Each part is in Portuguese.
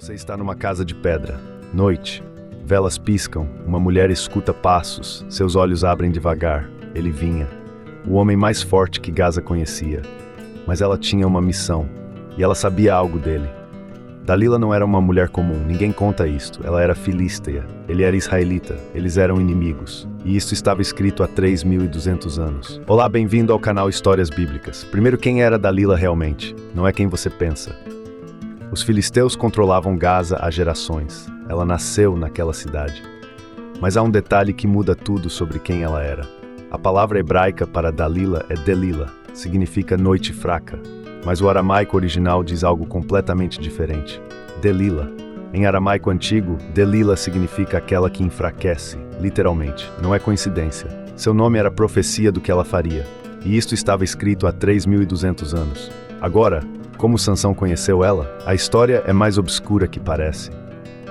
Você está numa casa de pedra. Noite. Velas piscam. Uma mulher escuta passos. Seus olhos abrem devagar. Ele vinha. O homem mais forte que Gaza conhecia. Mas ela tinha uma missão. E ela sabia algo dele. Dalila não era uma mulher comum. Ninguém conta isto. Ela era filístea. Ele era israelita. Eles eram inimigos. E isto estava escrito há 3.200 anos. Olá, bem-vindo ao canal Histórias Bíblicas. Primeiro, quem era Dalila realmente? Não é quem você pensa. Os filisteus controlavam Gaza há gerações. Ela nasceu naquela cidade. Mas há um detalhe que muda tudo sobre quem ela era. A palavra hebraica para Dalila é Delila, significa noite fraca. Mas o aramaico original diz algo completamente diferente. Delila. Em aramaico antigo, Delila significa aquela que enfraquece, literalmente. Não é coincidência. Seu nome era profecia do que ela faria. E isto estava escrito há 3.200 anos. Agora, como Sansão conheceu ela, a história é mais obscura que parece.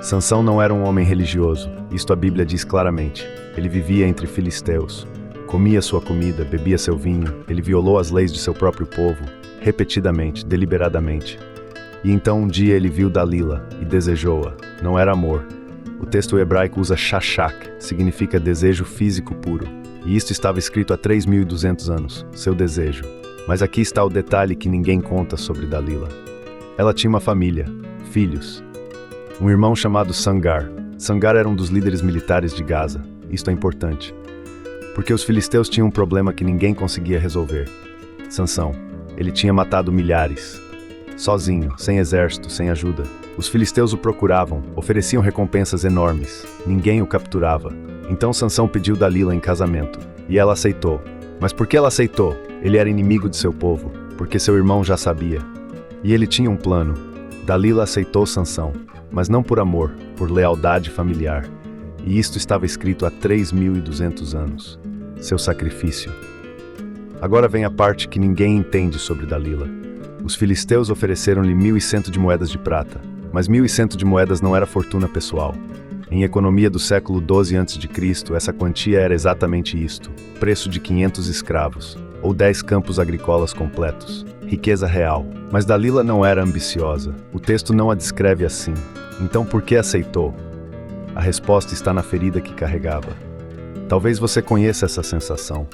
Sansão não era um homem religioso, isto a Bíblia diz claramente. Ele vivia entre filisteus, comia sua comida, bebia seu vinho, ele violou as leis de seu próprio povo, repetidamente, deliberadamente. E então um dia ele viu Dalila e desejou-a. Não era amor. O texto hebraico usa shashak, significa desejo físico puro. E isto estava escrito há 3.200 anos, seu desejo. Mas aqui está o detalhe que ninguém conta sobre Dalila. Ela tinha uma família, filhos. Um irmão chamado Sangar. Sangar era um dos líderes militares de Gaza. Isto é importante. Porque os filisteus tinham um problema que ninguém conseguia resolver. Sansão. Ele tinha matado milhares. Sozinho, sem exército, sem ajuda. Os filisteus o procuravam, ofereciam recompensas enormes. Ninguém o capturava. Então Sansão pediu Dalila em casamento. E ela aceitou. Mas por que ela aceitou? Ele era inimigo de seu povo, porque seu irmão já sabia. E ele tinha um plano. Dalila aceitou Sansão, mas não por amor, por lealdade familiar. E isto estava escrito há 3.200 anos. Seu sacrifício. Agora vem a parte que ninguém entende sobre Dalila. Os filisteus ofereceram-lhe 1.100 de moedas de prata, mas 1.100 de moedas não era fortuna pessoal. Em economia do século XII a.C., essa quantia era exatamente isto, preço de 500 escravos, ou 10 campos agrícolas completos, riqueza real. Mas Dalila não era ambiciosa, o texto não a descreve assim. Então por que aceitou? A resposta está na ferida que carregava. Talvez você conheça essa sensação.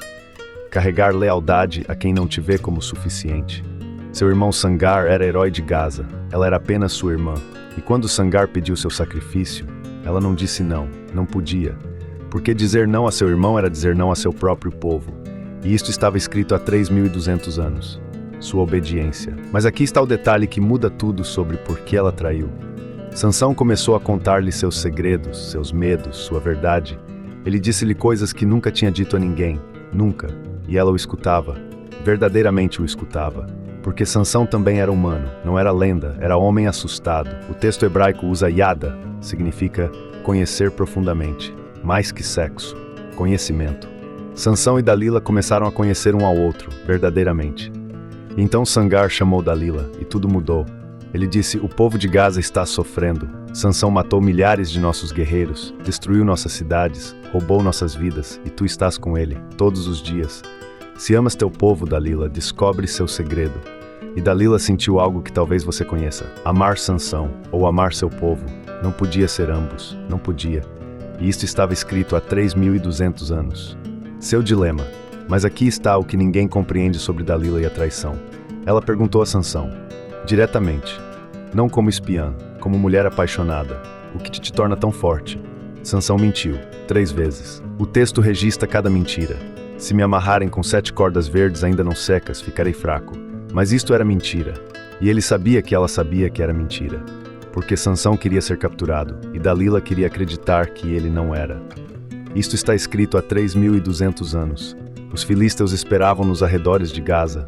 Carregar lealdade a quem não te vê como suficiente. Seu irmão Sangar era herói de Gaza, ela era apenas sua irmã. E quando Sangar pediu seu sacrifício, ela não disse não, não podia. Porque dizer não a seu irmão era dizer não a seu próprio povo. E isto estava escrito há 3.200 anos. Sua obediência. Mas aqui está o detalhe que muda tudo sobre por que ela traiu. Sansão começou a contar-lhe seus segredos, seus medos, sua verdade. Ele disse-lhe coisas que nunca tinha dito a ninguém. Nunca. E ela o escutava. Verdadeiramente o escutava. Porque Sansão também era humano, não era lenda, era homem assustado. O texto hebraico usa yada, significa conhecer profundamente, mais que sexo, conhecimento. Sansão e Dalila começaram a conhecer um ao outro, verdadeiramente. Então Sangar chamou Dalila, e tudo mudou. Ele disse, o povo de Gaza está sofrendo. Sansão matou milhares de nossos guerreiros, destruiu nossas cidades, roubou nossas vidas, e tu estás com ele, todos os dias. Se amas teu povo, Dalila, descobre seu segredo. E Dalila sentiu algo que talvez você conheça. Amar Sansão, ou amar seu povo, não podia ser ambos, não podia. E isto estava escrito há 3.200 anos. Seu dilema. Mas aqui está o que ninguém compreende sobre Dalila e a traição. Ela perguntou a Sansão, diretamente, não como espiã, como mulher apaixonada, o que te torna tão forte? Sansão mentiu, 3 vezes. O texto registra cada mentira. Se me amarrarem com 7 cordas verdes ainda não secas, ficarei fraco. Mas isto era mentira. E ele sabia que ela sabia que era mentira. Porque Sansão queria ser capturado, e Dalila queria acreditar que ele não era. Isto está escrito há 3.200 anos. Os filisteus esperavam nos arredores de Gaza.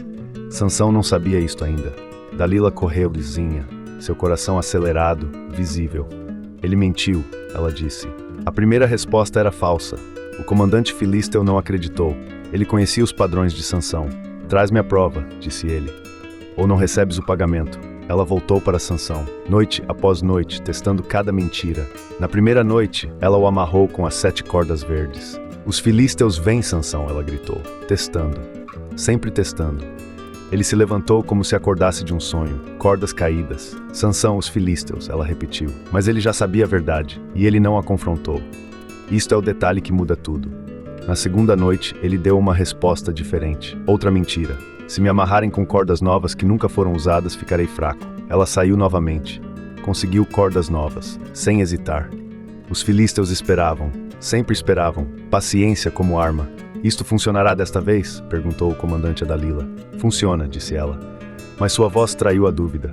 Sansão não sabia isto ainda. Dalila correu lisinha, seu coração acelerado, visível. Ele mentiu, ela disse. A primeira resposta era falsa. O comandante filisteu não acreditou. Ele conhecia os padrões de Sansão. Traz-me a prova, disse ele. Ou não recebes o pagamento. Ela voltou para Sansão, noite após noite, testando cada mentira. Na primeira noite, ela o amarrou com as 7 cordas verdes. Os filisteus vêm, Sansão, ela gritou, testando. Sempre testando. Ele se levantou como se acordasse de um sonho. Cordas caídas. Sansão, os filisteus, ela repetiu. Mas ele já sabia a verdade, e ele não a confrontou. Isto é o detalhe que muda tudo. Na segunda noite, ele deu uma resposta diferente. Outra mentira. Se me amarrarem com cordas novas que nunca foram usadas, ficarei fraco. Ela saiu novamente. Conseguiu cordas novas, sem hesitar. Os filisteus esperavam, sempre esperavam, paciência como arma. Isto funcionará desta vez? Perguntou o comandante a Dalila. Funciona, disse ela. Mas sua voz traiu a dúvida.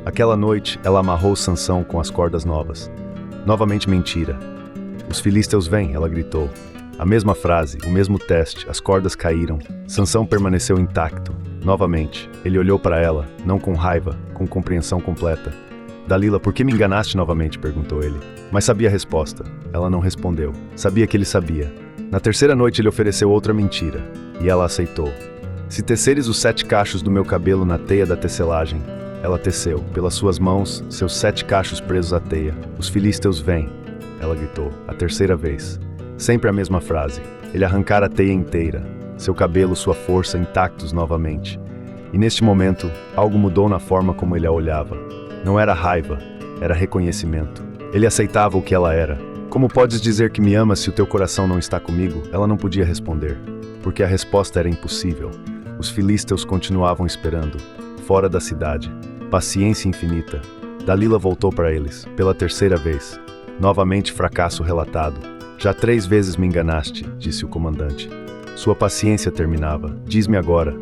Aquela noite, ela amarrou Sansão com as cordas novas. Novamente mentira. Os filisteus vêm, ela gritou. A mesma frase, o mesmo teste, as cordas caíram. Sansão permaneceu intacto. Novamente, ele olhou para ela, não com raiva, com compreensão completa. Dalila, por que me enganaste novamente? Perguntou ele. Mas sabia a resposta. Ela não respondeu. Sabia que ele sabia. Na terceira noite ele ofereceu outra mentira, e ela aceitou. Se teceres os 7 cachos do meu cabelo na teia da tecelagem, ela teceu, pelas suas mãos, seus 7 cachos presos à teia. Os filisteus vêm, ela gritou, a terceira vez. Sempre a mesma frase. Ele arrancara a teia inteira, seu cabelo, sua força intactos novamente. E neste momento, algo mudou na forma como ele a olhava. Não era raiva, era reconhecimento. Ele aceitava o que ela era. Como podes dizer que me amas se o teu coração não está comigo? Ela não podia responder, porque a resposta era impossível. Os filisteus continuavam esperando, fora da cidade. Paciência infinita. Dalila voltou para eles, pela terceira vez. Novamente fracasso relatado. Já 3 vezes me enganaste, disse o comandante. Sua paciência terminava. Diz-me agora,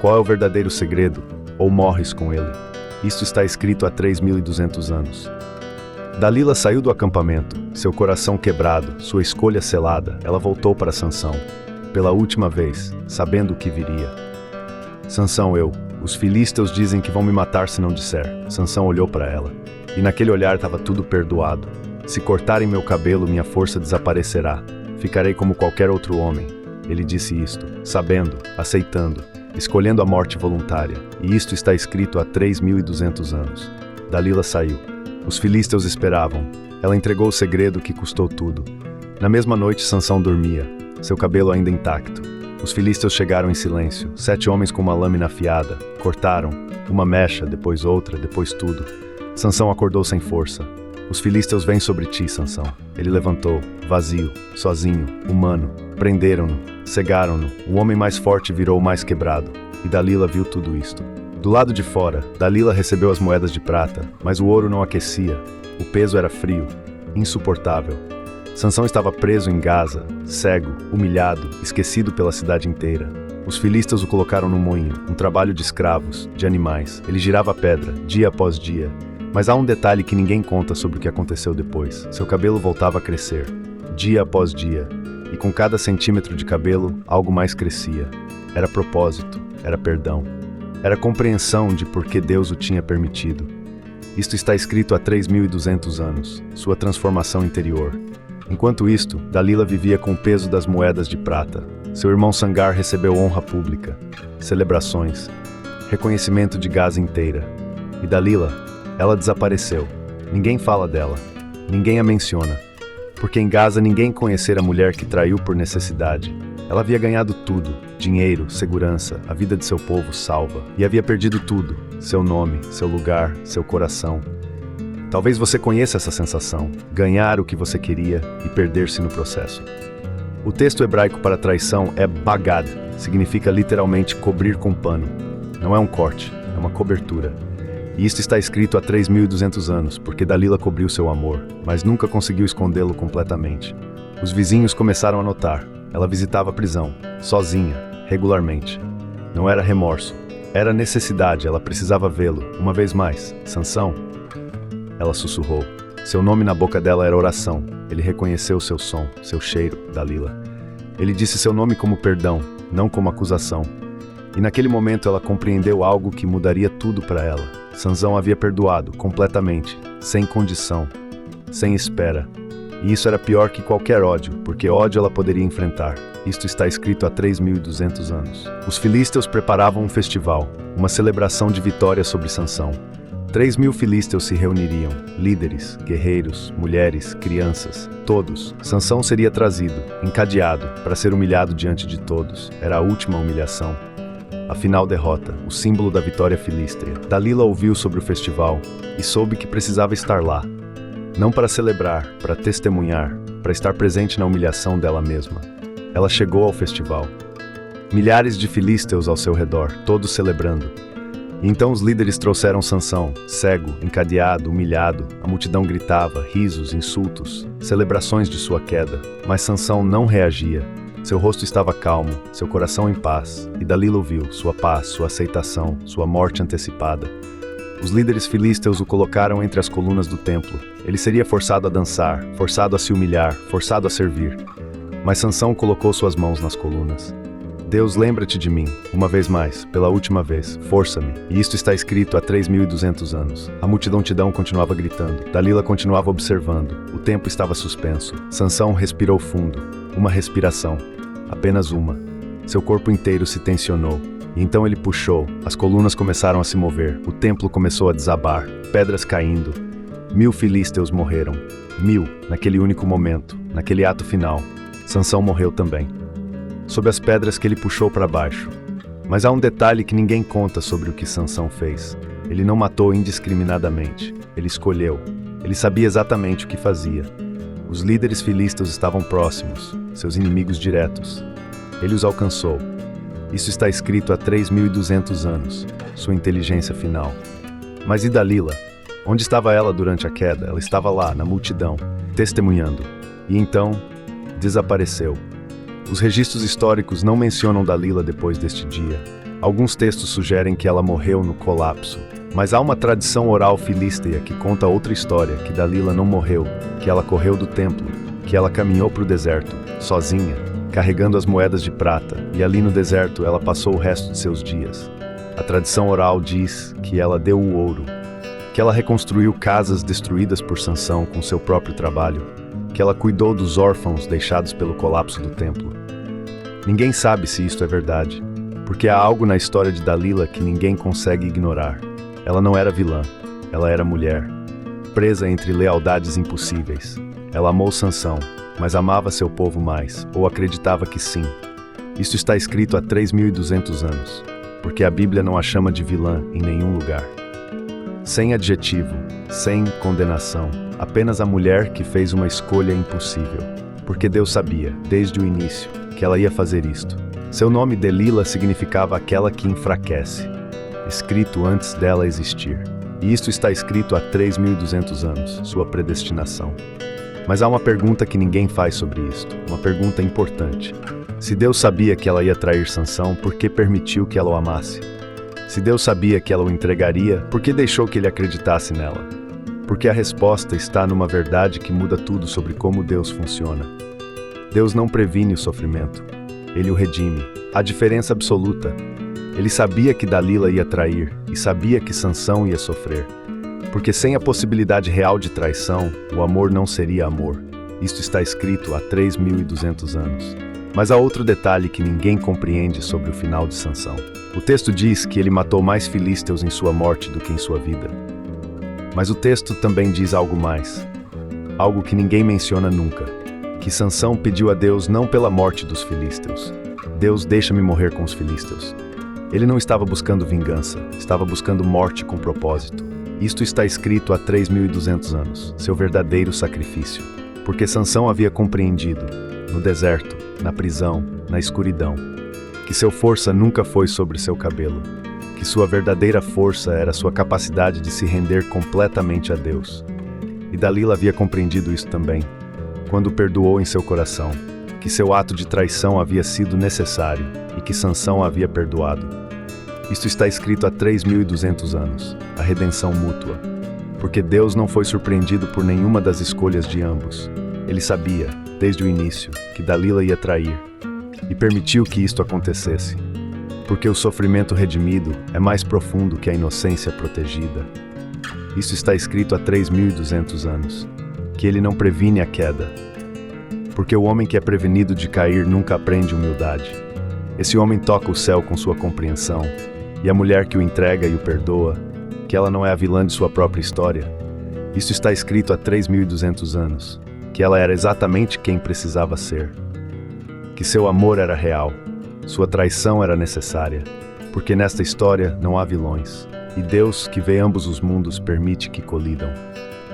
qual é o verdadeiro segredo? Ou morres com ele? Isto está escrito há 3.200 anos. Dalila saiu do acampamento, seu coração quebrado, sua escolha selada. Ela voltou para Sansão, pela última vez, sabendo o que viria. Sansão, os filisteus dizem que vão me matar se não disser. Sansão olhou para ela, e naquele olhar estava tudo perdoado. Se cortarem meu cabelo, minha força desaparecerá. Ficarei como qualquer outro homem. Ele disse isto, sabendo, aceitando, escolhendo a morte voluntária. E isto está escrito há 3.200 anos. Dalila saiu. Os filisteus esperavam. Ela entregou o segredo que custou tudo. Na mesma noite, Sansão dormia, seu cabelo ainda intacto. Os filisteus chegaram em silêncio, 7 homens com uma lâmina afiada. Cortaram, uma mecha, depois outra, depois tudo. Sansão acordou sem força. Os filisteus vêm sobre ti, Sansão. Ele levantou, vazio, sozinho, humano. Prenderam-no, cegaram-no. O homem mais forte virou o mais quebrado. E Dalila viu tudo isto. Do lado de fora, Dalila recebeu as moedas de prata, mas o ouro não aquecia. O peso era frio, insuportável. Sansão estava preso em Gaza, cego, humilhado, esquecido pela cidade inteira. Os filisteus o colocaram no moinho, um trabalho de escravos, de animais. Ele girava a pedra, dia após dia. Mas há um detalhe que ninguém conta sobre o que aconteceu depois. Seu cabelo voltava a crescer, dia após dia. E com cada centímetro de cabelo, algo mais crescia. Era propósito, era perdão. Era compreensão de por que Deus o tinha permitido. Isto está escrito há 3.200 anos, sua transformação interior. Enquanto isto, Dalila vivia com o peso das moedas de prata. Seu irmão Sangar recebeu honra pública, celebrações, reconhecimento de Gaza inteira. E Dalila, ela desapareceu. Ninguém fala dela, ninguém a menciona. Porque em Gaza ninguém conhecera a mulher que traiu por necessidade. Ela havia ganhado tudo, dinheiro, segurança, a vida de seu povo salva. E havia perdido tudo, seu nome, seu lugar, seu coração. Talvez você conheça essa sensação, ganhar o que você queria e perder-se no processo. O texto hebraico para traição é bagad, significa literalmente cobrir com pano. Não é um corte, é uma cobertura. E isto está escrito há 3.200 anos, porque Dalila cobriu seu amor, mas nunca conseguiu escondê-lo completamente. Os vizinhos começaram a notar. Ela visitava a prisão, sozinha, regularmente. Não era remorso, era necessidade, ela precisava vê-lo. Uma vez mais, Sansão. Ela sussurrou. Seu nome na boca dela era oração. Ele reconheceu seu som, seu cheiro, Dalila. Ele disse seu nome como perdão, não como acusação. E naquele momento ela compreendeu algo que mudaria tudo para ela. Sansão havia perdoado, completamente, sem condição, sem espera. E isso era pior que qualquer ódio, porque ódio ela poderia enfrentar. Isto está escrito há 3.200 anos. Os filisteus preparavam um festival, uma celebração de vitória sobre Sansão. 3.000 filisteus se reuniriam, líderes, guerreiros, mulheres, crianças, todos. Sansão seria trazido, encadeado, para ser humilhado diante de todos. Era a última humilhação. a final derrota, o símbolo da vitória filístea. Dalila ouviu sobre o festival e soube que precisava estar lá. Não para celebrar, para testemunhar, para estar presente na humilhação dela mesma. Ela chegou ao festival. Milhares de filísteus ao seu redor, todos celebrando. E então os líderes trouxeram Sansão, cego, encadeado, humilhado. A multidão gritava, risos, insultos, celebrações de sua queda. Mas Sansão não reagia. Seu rosto estava calmo, seu coração em paz. E Dalila ouviu sua paz, sua aceitação, sua morte antecipada. Os líderes filisteus o colocaram entre as colunas do templo. Ele seria forçado a dançar, forçado a se humilhar, forçado a servir. Mas Sansão colocou suas mãos nas colunas. Deus, lembra-te de mim, uma vez mais, pela última vez, força-me. E isto está escrito há 3.200 anos. A multidão continuava gritando. Dalila continuava observando. O tempo estava suspenso. Sansão respirou fundo. Uma respiração. Apenas uma. Seu corpo inteiro se tensionou. E então ele puxou. As colunas começaram a se mover. O templo começou a desabar. Pedras caindo. 1000 filisteus morreram. 1000, naquele único momento, naquele ato final. Sansão morreu também. Sob as pedras que ele puxou para baixo. Mas há um detalhe que ninguém conta sobre o que Sansão fez. Ele não matou indiscriminadamente. Ele escolheu. Ele sabia exatamente o que fazia. Os líderes filisteus estavam próximos, seus inimigos diretos. Ele os alcançou. Isso está escrito há 3.200 anos, sua inteligência final. Mas e Dalila? Onde estava ela durante a queda? Ela estava lá, na multidão, testemunhando. E então, desapareceu. Os registros históricos não mencionam Dalila depois deste dia. Alguns textos sugerem que ela morreu no colapso. Mas há uma tradição oral filístea que conta outra história, que Dalila não morreu, que ela correu do templo, que ela caminhou para o deserto, sozinha, carregando as moedas de prata, e ali no deserto ela passou o resto de seus dias. A tradição oral diz que ela deu o ouro, que ela reconstruiu casas destruídas por Sansão com seu próprio trabalho, que ela cuidou dos órfãos deixados pelo colapso do templo. Ninguém sabe se isto é verdade, porque há algo na história de Dalila que ninguém consegue ignorar. Ela não era vilã, ela era mulher, presa entre lealdades impossíveis. Ela amou Sansão, mas amava seu povo mais, ou acreditava que sim. Isto está escrito há 3.200 anos, porque a Bíblia não a chama de vilã em nenhum lugar. Sem adjetivo, sem condenação, apenas a mulher que fez uma escolha impossível, porque Deus sabia, desde o início, que ela ia fazer isto. Seu nome Delila significava aquela que enfraquece, escrito antes dela existir. E isto está escrito há 3.200 anos, sua predestinação. Mas há uma pergunta que ninguém faz sobre isto, uma pergunta importante. Se Deus sabia que ela ia trair Sansão, por que permitiu que ela o amasse? Se Deus sabia que ela o entregaria, por que deixou que ele acreditasse nela? Porque a resposta está numa verdade que muda tudo sobre como Deus funciona. Deus não previne o sofrimento, ele o redime. A diferença absoluta. Ele sabia que Dalila ia trair e sabia que Sansão ia sofrer. Porque sem a possibilidade real de traição, o amor não seria amor. Isto está escrito há 3.200 anos. Mas há outro detalhe que ninguém compreende sobre o final de Sansão. O texto diz que ele matou mais filisteus em sua morte do que em sua vida. Mas o texto também diz algo mais. Algo que ninguém menciona nunca. Que Sansão pediu a Deus não pela morte dos filisteus. Deus, deixa-me morrer com os filisteus. Ele não estava buscando vingança, estava buscando morte com propósito. Isto está escrito há 3.200 anos, seu verdadeiro sacrifício. Porque Sansão havia compreendido, no deserto, na prisão, na escuridão, que seu força nunca foi sobre seu cabelo, que sua verdadeira força era sua capacidade de se render completamente a Deus. E Dalila havia compreendido isso também, quando perdoou em seu coração, que seu ato de traição havia sido necessário e que Sansão havia perdoado. Isto está escrito há 3.200 anos, a redenção mútua, porque Deus não foi surpreendido por nenhuma das escolhas de ambos. Ele sabia, desde o início, que Dalila ia trair, e permitiu que isto acontecesse, porque o sofrimento redimido é mais profundo que a inocência protegida. Isso está escrito há 3.200 anos, que ele não previne a queda, porque o homem que é prevenido de cair nunca aprende humildade. Esse homem toca o céu com sua compreensão, e a mulher que o entrega e o perdoa, que ela não é a vilã de sua própria história. Isso está escrito há 3.200 anos, que ela era exatamente quem precisava ser. Que seu amor era real, sua traição era necessária, Porque nesta história não há vilões. E Deus, que vê ambos os mundos, permite que colidam.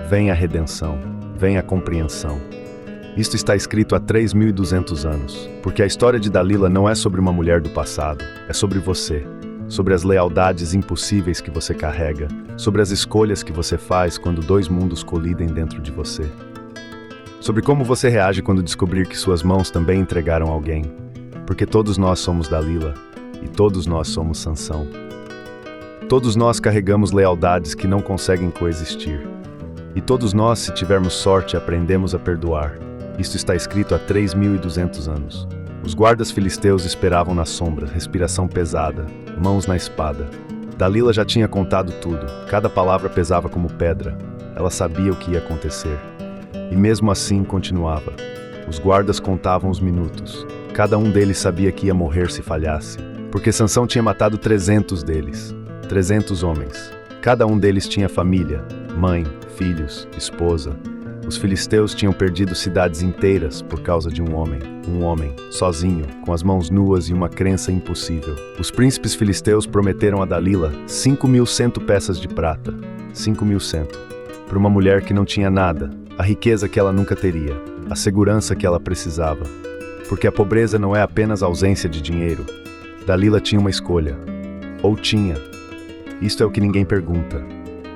Vem a redenção, vem a compreensão. Isto está escrito há 3.200 anos, porque a história de Dalila não é sobre uma mulher do passado, é sobre você, sobre as lealdades impossíveis que você carrega, sobre as escolhas que você faz quando dois mundos colidem dentro de você. Sobre como você reage quando descobrir que suas mãos também entregaram alguém, porque todos nós somos Dalila, e todos nós somos Sansão. Todos nós carregamos lealdades que não conseguem coexistir. E todos nós, se tivermos sorte, aprendemos a perdoar. Isto está escrito há 3.200 anos. Os guardas filisteus esperavam na sombra, respiração pesada, mãos na espada. Dalila já tinha contado tudo, cada palavra pesava como pedra. Ela sabia o que ia acontecer. E mesmo assim continuava. Os guardas contavam os minutos. Cada um deles sabia que ia morrer se falhasse, porque Sansão tinha matado 300 deles. 300 homens. Cada um deles tinha família, mãe, filhos, esposa. Os filisteus tinham perdido cidades inteiras por causa de um homem, sozinho, com as mãos nuas e uma crença impossível. Os príncipes filisteus prometeram a Dalila 5.100 peças de prata, 5.100, para uma mulher que não tinha nada, a riqueza que ela nunca teria, a segurança que ela precisava. Porque a pobreza não é apenas ausência de dinheiro. Dalila tinha uma escolha. Ou tinha. Isto é o que ninguém pergunta.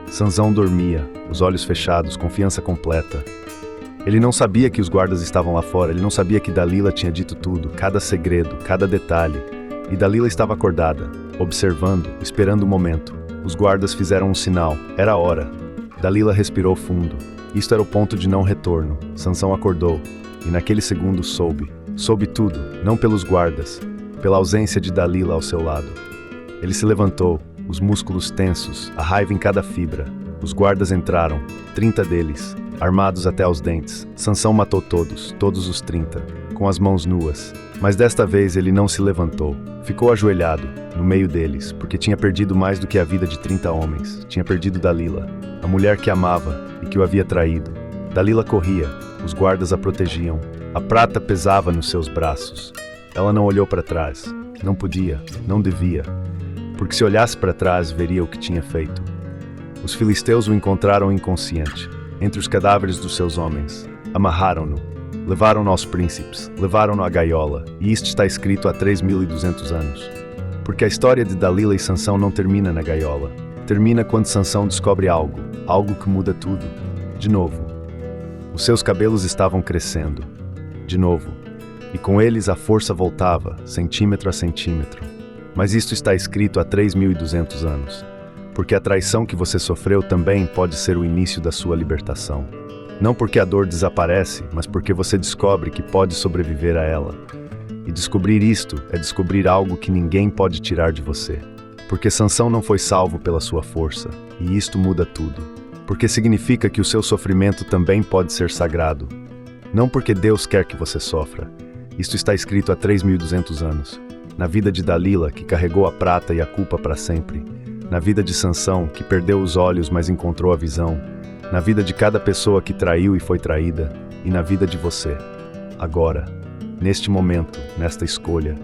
Sansão dormia, os olhos fechados, confiança completa. Ele não sabia que os guardas estavam lá fora, ele não sabia que Dalila tinha dito tudo, cada segredo, cada detalhe. E Dalila estava acordada, observando, esperando o momento. Os guardas fizeram um sinal, era a hora. Dalila respirou fundo. Isto era o ponto de não retorno. Sansão acordou, e naquele segundo soube. Soube tudo, não pelos guardas, pela ausência de Dalila ao seu lado. Ele se levantou, os músculos tensos, a raiva em cada fibra. Os guardas entraram, 30 deles, armados até aos dentes. Sansão matou todos os 30, com as mãos nuas. Mas desta vez ele não se levantou. Ficou ajoelhado, no meio deles, porque tinha perdido mais do que a vida de 30 homens. Tinha perdido Dalila, a mulher que amava e que o havia traído. Dalila corria, os guardas a protegiam. A prata pesava nos seus braços. Ela não olhou para trás. Não podia, não devia. Porque se olhasse para trás, veria o que tinha feito. Os filisteus o encontraram inconsciente, entre os cadáveres dos seus homens. Amarraram-no, levaram-no aos príncipes, levaram-no à gaiola, e isto está escrito há 3.200 anos. Porque a história de Dalila e Sansão não termina na gaiola. Termina quando Sansão descobre algo que muda tudo. De novo. Os seus cabelos estavam crescendo. De novo. E com eles a força voltava, centímetro a centímetro. Mas isto está escrito há 3.200 anos. Porque a traição que você sofreu também pode ser o início da sua libertação. Não porque a dor desaparece, mas porque você descobre que pode sobreviver a ela. E descobrir isto é descobrir algo que ninguém pode tirar de você. Porque Sansão não foi salvo pela sua força, e isto muda tudo. Porque significa que o seu sofrimento também pode ser sagrado. Não porque Deus quer que você sofra. Isto está escrito há 3.200 anos. Na vida de Dalila, que carregou a prata e a culpa para sempre. Na vida de Sansão, que perdeu os olhos, mas encontrou a visão. Na vida de cada pessoa que traiu e foi traída. E na vida de você. Agora. Neste momento, nesta escolha.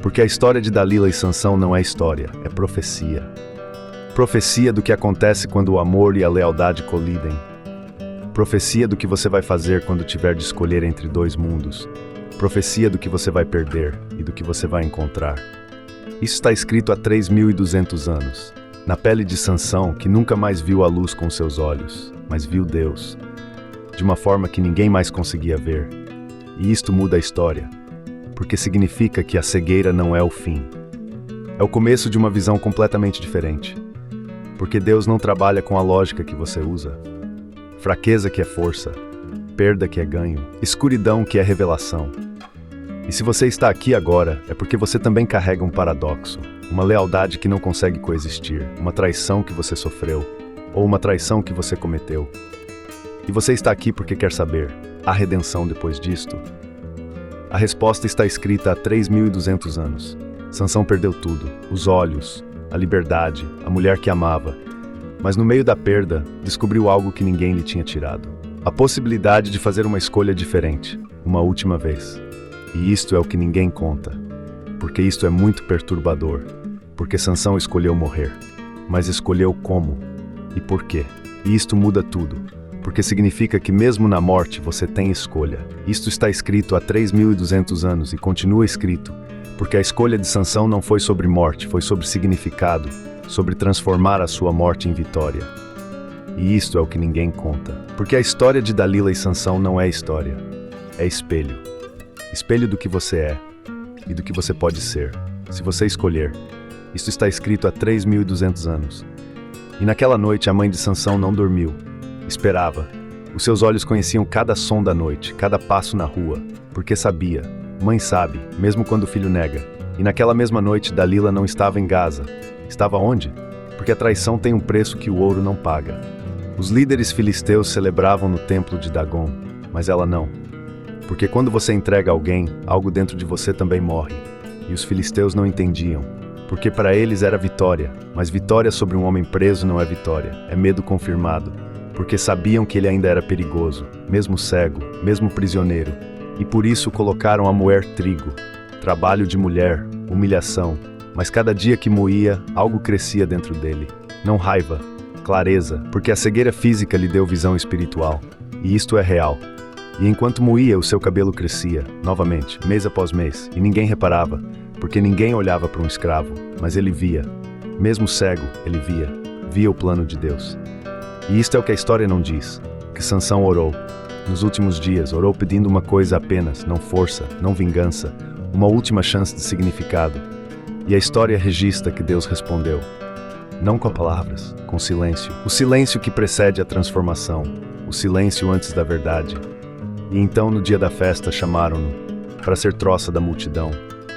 Porque a história de Dalila e Sansão não é história, é profecia. Profecia do que acontece quando o amor e a lealdade colidem. Profecia do que você vai fazer quando tiver de escolher entre dois mundos. Profecia do que você vai perder e do que você vai encontrar. Isso está escrito há 3.200 anos, na pele de Sansão, que nunca mais viu a luz com seus olhos, mas viu Deus, de uma forma que ninguém mais conseguia ver. E isto muda a história, porque significa que a cegueira não é o fim. É o começo de uma visão completamente diferente. Porque Deus não trabalha com a lógica que você usa. Fraqueza que é força, perda que é ganho, escuridão que é revelação. E se você está aqui agora, é porque você também carrega um paradoxo, uma lealdade que não consegue coexistir, uma traição que você sofreu, ou uma traição que você cometeu. E você está aqui porque quer saber, há redenção depois disto? A resposta está escrita há 3.200 anos. Sansão perdeu tudo, os olhos, a liberdade, a mulher que amava. Mas no meio da perda, descobriu algo que ninguém lhe tinha tirado. A possibilidade de fazer uma escolha diferente, uma última vez. E isto é o que ninguém conta. Porque isto é muito perturbador. porque Sansão escolheu morrer. Mas escolheu como e por quê. E isto muda tudo, porque significa que mesmo na morte você tem escolha. Isto está escrito há 3.200 anos e continua escrito, porque a escolha de Sansão não foi sobre morte, foi sobre significado, sobre transformar a sua morte em vitória. E isto é o que ninguém conta, porque a história de Dalila e Sansão não é história, é espelho. Espelho do que você é e do que você pode ser, se você escolher. Isto está escrito há 3.200 anos. E naquela noite a mãe de Sansão não dormiu, esperava. Os seus olhos conheciam cada som da noite, cada passo na rua, porque sabia. Mãe sabe, mesmo quando o filho nega. E naquela mesma noite Dalila não estava em Gaza. Estava onde? Porque a traição tem um preço que o ouro não paga. Os líderes filisteus celebravam no templo de Dagon, mas ela não. Porque quando você entrega alguém, algo dentro de você também morre. E os filisteus não entendiam, porque para eles era vitória, mas vitória sobre um homem preso não é vitória, é medo confirmado, porque sabiam que ele ainda era perigoso, mesmo cego, mesmo prisioneiro, e por isso colocaram a moer trigo, trabalho de mulher, humilhação, mas cada dia que moía, algo crescia dentro dele, não raiva, clareza, porque a cegueira física lhe deu visão espiritual, e isto é real. E enquanto moía, o seu cabelo crescia, novamente, mês após mês, e ninguém reparava, porque ninguém olhava para um escravo, mas ele via. Mesmo cego, ele via o plano de Deus. E isto é o que a história não diz, que Sansão orou. Nos últimos dias, orou pedindo uma coisa apenas, não força, não vingança, uma última chance de significado. E a história registra que Deus respondeu. Não com palavras, com silêncio. O silêncio que precede a transformação, o silêncio antes da verdade. E então, no dia da festa, chamaram-no para ser troça da multidão.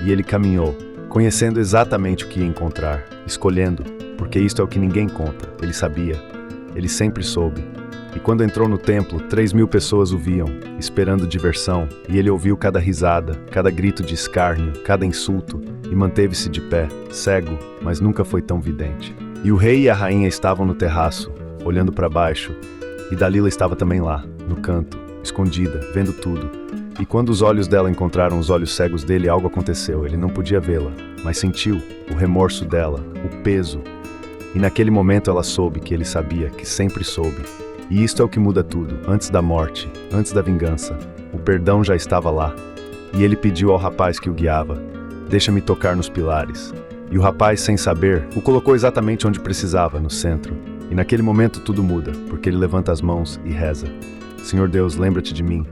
E ele caminhou, conhecendo exatamente o que ia encontrar, escolhendo, porque isto é o que ninguém conta. Ele sabia, ele sempre soube. E quando entrou no templo, 3.000 pessoas o viam, esperando diversão, e ele ouviu cada risada, cada grito de escárnio, cada insulto, e manteve-se de pé, cego, mas nunca foi tão vidente. E o rei e a rainha estavam no terraço, olhando para baixo, e Dalila estava também lá, no canto, escondida, vendo tudo. E quando os olhos dela encontraram os olhos cegos dele, algo aconteceu. Ele não podia vê-la, mas sentiu o remorso dela, o peso. E naquele momento ela soube que ele sabia, que sempre soube. E isto é o que muda tudo, antes da morte, antes da vingança. O perdão já estava lá. E ele pediu ao rapaz que o guiava, deixa-me tocar nos pilares. E o rapaz, sem saber, o colocou exatamente onde precisava, no centro. E naquele momento tudo muda, porque ele levanta as mãos e reza. Senhor Deus, lembra-te de mim.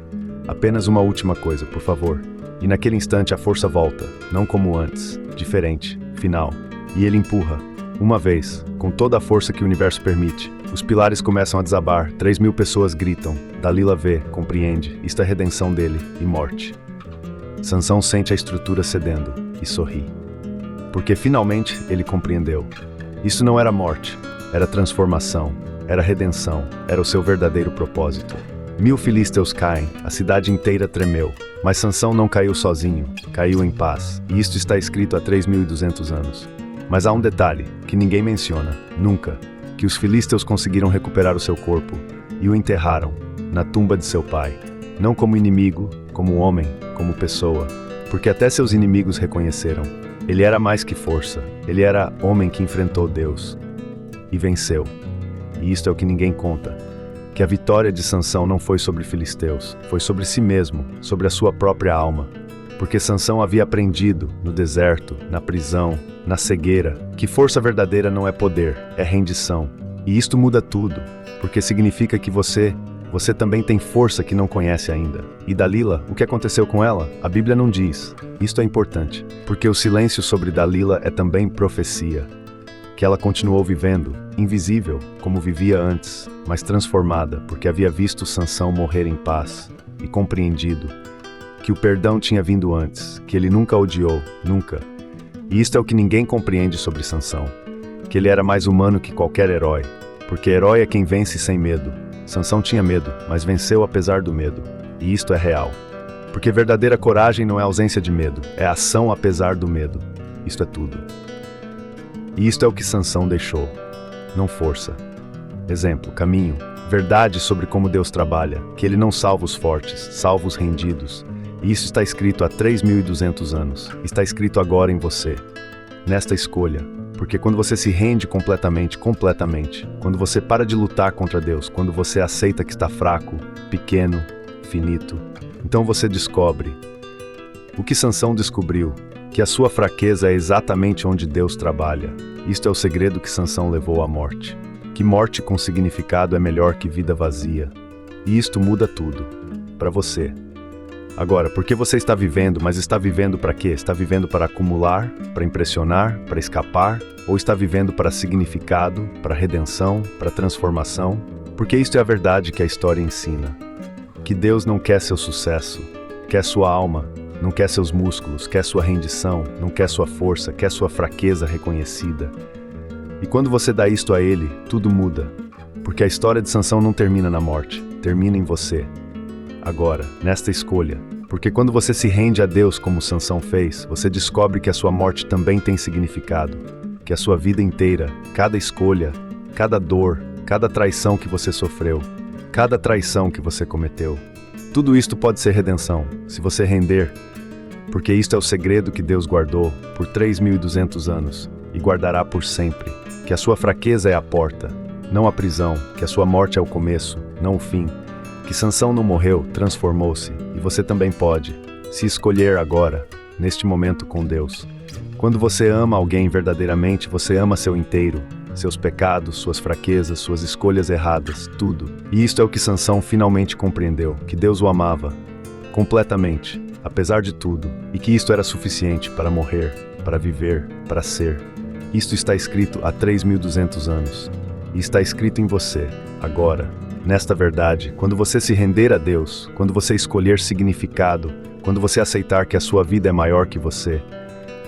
Apenas uma última coisa, por favor. E naquele instante a força volta, não como antes, diferente, final. E ele empurra, uma vez, com toda a força que o universo permite. Os pilares começam a desabar, 3.000 pessoas gritam. Dalila vê, compreende, isto é a redenção dele e morte. Sansão sente a estrutura cedendo e sorri. Porque finalmente ele compreendeu. Isso não era morte, era transformação, era redenção, era o seu verdadeiro propósito. 1.000 filisteus caem, a cidade inteira tremeu. Mas Sansão não caiu sozinho, caiu em paz. E isto está escrito há 3.200 anos. Mas há um detalhe, que ninguém menciona, nunca, que os filisteus conseguiram recuperar o seu corpo e o enterraram na tumba de seu pai. Não como inimigo, como homem, como pessoa, porque até seus inimigos reconheceram. Ele era mais que força, ele era homem que enfrentou Deus e venceu. E isto é o que ninguém conta. Que a vitória de Sansão não foi sobre filisteus, foi sobre si mesmo, sobre a sua própria alma. Porque Sansão havia aprendido, no deserto, na prisão, na cegueira, que força verdadeira não é poder, é rendição. E isto muda tudo, porque significa que você também tem força que não conhece ainda. E Dalila, o que aconteceu com ela? A Bíblia não diz. Isto é importante, porque o silêncio sobre Dalila é também profecia. Que ela continuou vivendo, invisível, como vivia antes, mas transformada, porque havia visto Sansão morrer em paz e compreendido que o perdão tinha vindo antes, que ele nunca odiou, nunca. E isto é o que ninguém compreende sobre Sansão, que ele era mais humano que qualquer herói, porque herói é quem vence sem medo. Sansão tinha medo, mas venceu apesar do medo, e isto é real. Porque verdadeira coragem não é ausência de medo, é ação apesar do medo. Isto é tudo. E isto é o que Sansão deixou, não força. Exemplo, caminho, verdade sobre como Deus trabalha, que ele não salva os fortes, salva os rendidos. E isso está escrito há 3.200 anos, está escrito agora em você. Nesta escolha, Porque quando você se rende completamente, quando você para de lutar contra Deus, quando você aceita que está fraco, pequeno, finito, então você descobre o que Sansão descobriu, que a sua fraqueza é exatamente onde Deus trabalha. Isto é o segredo que Sansão levou à morte. Que morte com significado é melhor que vida vazia. E isto muda tudo. Para você. Agora, porque você está vivendo, mas está vivendo para quê? Está vivendo para acumular, para impressionar, para escapar? Ou está vivendo para significado, para redenção, para transformação? Porque isto é a verdade que a história ensina. Que Deus não quer seu sucesso, quer sua alma, não quer seus músculos, quer sua rendição, não quer sua força, quer sua fraqueza reconhecida. E quando você dá isto a Ele, tudo muda. Porque a história de Sansão não termina na morte, termina em você. Agora, nesta escolha. Porque quando você se rende a Deus como Sansão fez, você descobre que a sua morte também tem significado. Que a sua vida inteira, cada escolha, cada dor, cada traição que você sofreu, cada traição que você cometeu, tudo isto pode ser redenção, se você render. Porque isto é o segredo que Deus guardou por 3.200 anos e guardará por sempre. Que a sua fraqueza é a porta, não a prisão. Que a sua morte é o começo, não o fim. Que Sansão não morreu, transformou-se. E você também pode, se escolher agora, neste momento com Deus. Quando você ama alguém verdadeiramente, você ama seu inteiro. Seus pecados, suas fraquezas, suas escolhas erradas, tudo. E isto é o que Sansão finalmente compreendeu, que Deus o amava completamente, apesar de tudo, e que isto era suficiente para morrer, para viver, para ser. Isto está escrito há 3.200 anos, e está escrito em você, agora, nesta verdade, quando você se render a Deus, quando você escolher significado, quando você aceitar que a sua vida é maior que você,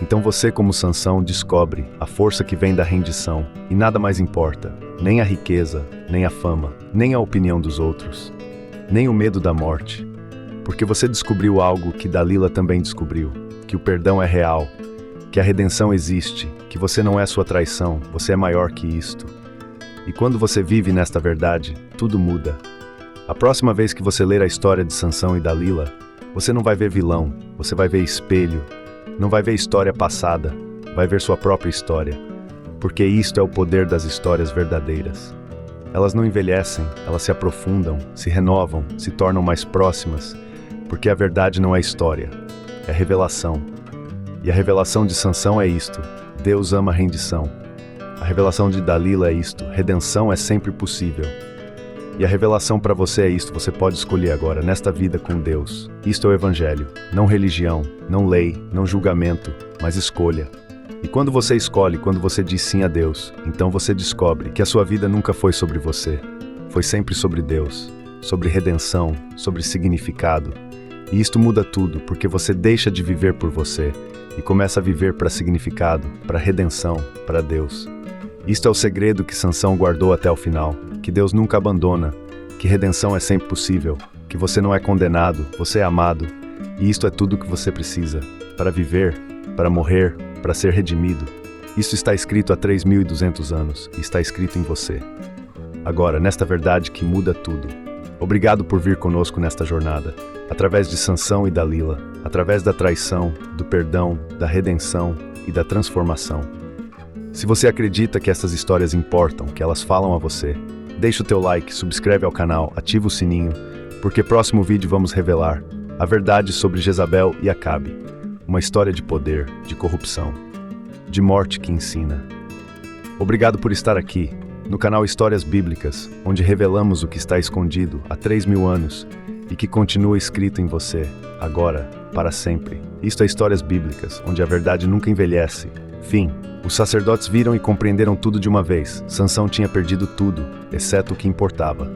então você, como Sansão, descobre a força que vem da rendição, e nada mais importa, nem a riqueza, nem a fama, nem a opinião dos outros, nem o medo da morte, porque você descobriu algo que Dalila também descobriu, que o perdão é real, que a redenção existe, que você não é sua traição, você é maior que isto. E quando você vive nesta verdade, tudo muda. A próxima vez que você ler a história de Sansão e Dalila, você não vai ver vilão, você vai ver espelho. Não vai ver história passada, vai ver sua própria história. Porque isto é o poder das histórias verdadeiras. Elas não envelhecem, elas se aprofundam, se renovam, se tornam mais próximas. Porque a verdade não é história, é revelação. E a revelação de Sansão é isto: Deus ama a rendição. A revelação de Dalila é isto: redenção é sempre possível. E a revelação para você é isto: você pode escolher agora, nesta vida com Deus. Isto é o Evangelho, não religião, não lei, não julgamento, mas escolha. E quando você escolhe, quando você diz sim a Deus, então você descobre que a sua vida nunca foi sobre você. Foi sempre sobre Deus, sobre redenção, sobre significado. E isto muda tudo, porque você deixa de viver por você e começa a viver para significado, para redenção, para Deus. Isto é o segredo que Sansão guardou até o final, que Deus nunca abandona, que redenção é sempre possível, que você não é condenado, você é amado, e isto é tudo o que você precisa, para viver, para morrer, para ser redimido. Isso está escrito há 3.200 anos, e está escrito em você. Agora, nesta verdade que muda tudo. Obrigado por vir conosco nesta jornada, através de Sansão e Dalila, através da traição, do perdão, da redenção e da transformação. Se você acredita que essas histórias importam, que elas falam a você, deixa o teu like, subscreve ao canal, ativa o sininho, porque próximo vídeo vamos revelar a verdade sobre Jezabel e Acabe, uma história de poder, de corrupção, de morte que ensina. Obrigado por estar aqui, no canal Histórias Bíblicas, onde revelamos o que está escondido há 3.000 anos e que continua escrito em você, agora, para sempre. Isto é Histórias Bíblicas, onde a verdade nunca envelhece. Fim. Os sacerdotes viram e compreenderam tudo de uma vez. Sansão tinha perdido tudo, exceto o que importava.